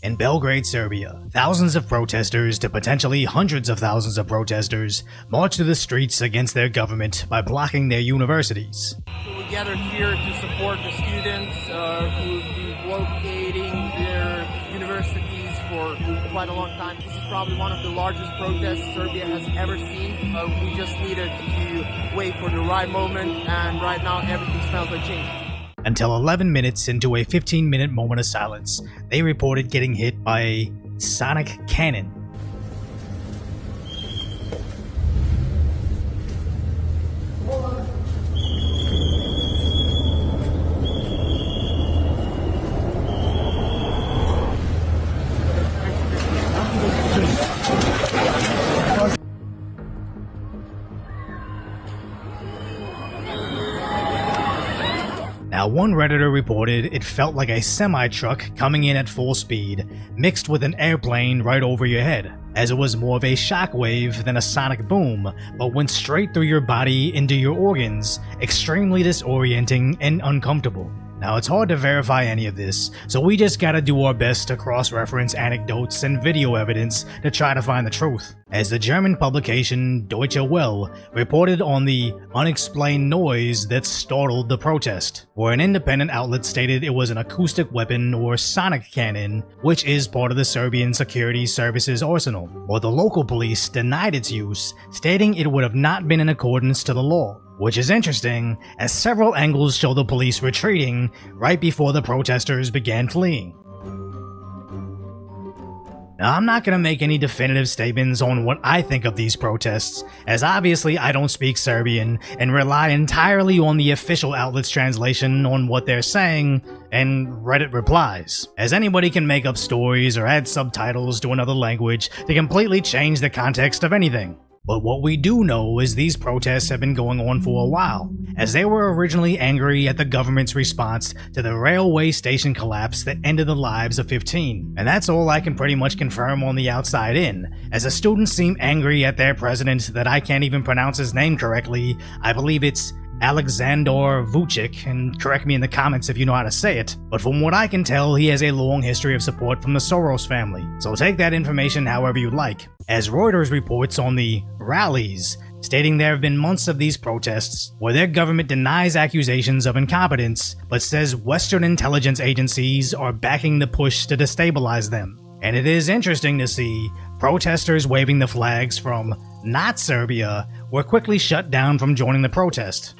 In Belgrade, Serbia, thousands of protesters to potentially hundreds of thousands of protesters marched through the streets against their government by blocking their universities. So we gathered here to support the students who have been blockading their universities for quite a long time. This is probably one of the largest protests Serbia has ever seen. We just needed to wait for the right moment, and right now everything smells like change. Until 11 minutes into a 15-minute moment of silence, they reported getting hit by a sonic cannon. Now, one Redditor reported it felt like a semi-truck coming in at full speed, mixed with an airplane right over your head, as it was more of a shockwave than a sonic boom, but went straight through your body into your organs, extremely disorienting and uncomfortable. Now, it's hard to verify any of this, so we just gotta do our best to cross-reference anecdotes and video evidence to try to find the truth. As the German publication Deutsche Welle reported on the unexplained noise that startled the protest, where an independent outlet stated it was an acoustic weapon or sonic cannon, which is part of the Serbian security services arsenal, while the local police denied its use, stating it would have not been in accordance to the law. Which is interesting, as several angles show the police retreating right before the protesters began fleeing. Now, I'm not going to make any definitive statements on what I think of these protests, as obviously I don't speak Serbian and rely entirely on the official outlet's translation on what they're saying and Reddit replies, as anybody can make up stories or add subtitles to another language to completely change the context of anything. But what we do know is these protests have been going on for a while, as they were originally angry at the government's response to the railway station collapse that ended the lives of 15. And that's all I can pretty much confirm on the outside in, as the students seem angry at their president that I can't even pronounce his name correctly. I believe it's Aleksandar Vučić, and correct me in the comments if you know how to say it, but from what I can tell, he has a long history of support from the Soros family, so take that information however you like. As Reuters reports on the rallies, stating there have been months of these protests where their government denies accusations of incompetence, but says Western intelligence agencies are backing the push to destabilize them. And it is interesting to see protesters waving the flags from not Serbia were quickly shut down from joining the protest.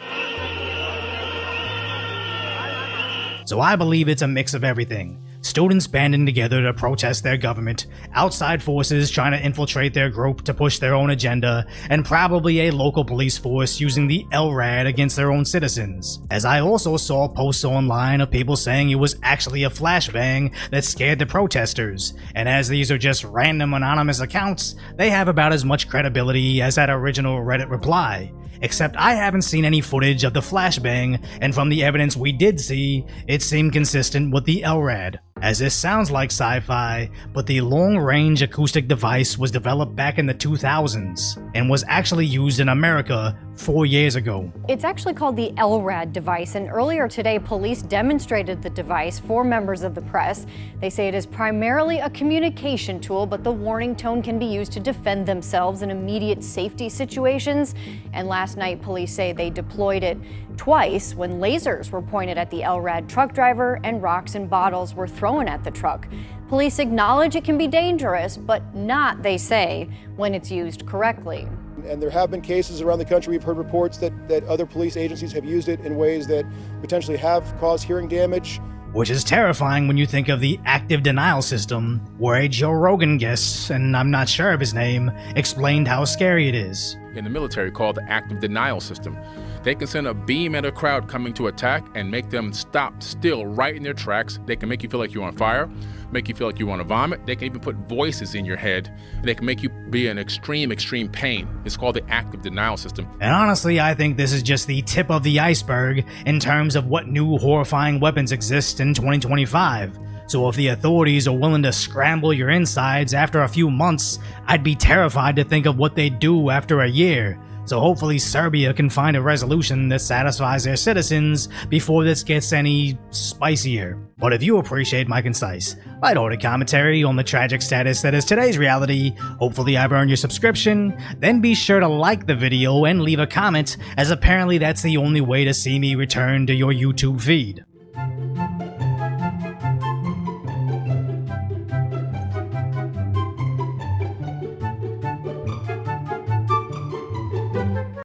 So I believe it's a mix of everything. Students banding together to protest their government, outside forces trying to infiltrate their group to push their own agenda, and probably a local police force using the LRAD against their own citizens. As I also saw posts online of people saying it was actually a flashbang that scared the protesters, and as these are just random anonymous accounts, they have about as much credibility as that original Reddit reply. Except I haven't seen any footage of the flashbang, and from the evidence we did see, it seemed consistent with the LRAD. As this sounds like sci-fi, but the long-range acoustic device was developed back in the 2000s, and was actually used in America 4 years ago. It's actually called the LRAD device, and earlier today police demonstrated the device for members of the press. They say it is primarily a communication tool, but the warning tone can be used to defend themselves in immediate safety situations. And last night police say they deployed it twice when lasers were pointed at the LRAD truck driver and rocks and bottles were thrown at the truck. Police acknowledge it can be dangerous, but not, they say, when it's used correctly. And there have been cases around the country, we've heard reports that other police agencies have used it in ways that potentially have caused hearing damage. Which is terrifying when you think of the active denial system, where a Joe Rogan guest, and I'm not sure of his name, explained how scary it is. In the military called the active denial system. They can send a beam at a crowd coming to attack and make them stop still right in their tracks. They can make you feel like you're on fire, make you feel like you want to vomit. They can even put voices in your head, and they can make you be in extreme pain. It's called the active denial system. And honestly, I think this is just the tip of the iceberg in terms of what new horrifying weapons exist in 2025. So if the authorities are willing to scramble your insides after a few months, I'd be terrified to think of what they'd do after a year. So hopefully Serbia can find a resolution that satisfies their citizens before this gets any spicier. But if you appreciate my concise, lighthearted commentary on the tragic status that is today's reality, hopefully I've earned your subscription, then be sure to like the video and leave a comment, as apparently that's the only way to see me return to your YouTube feed.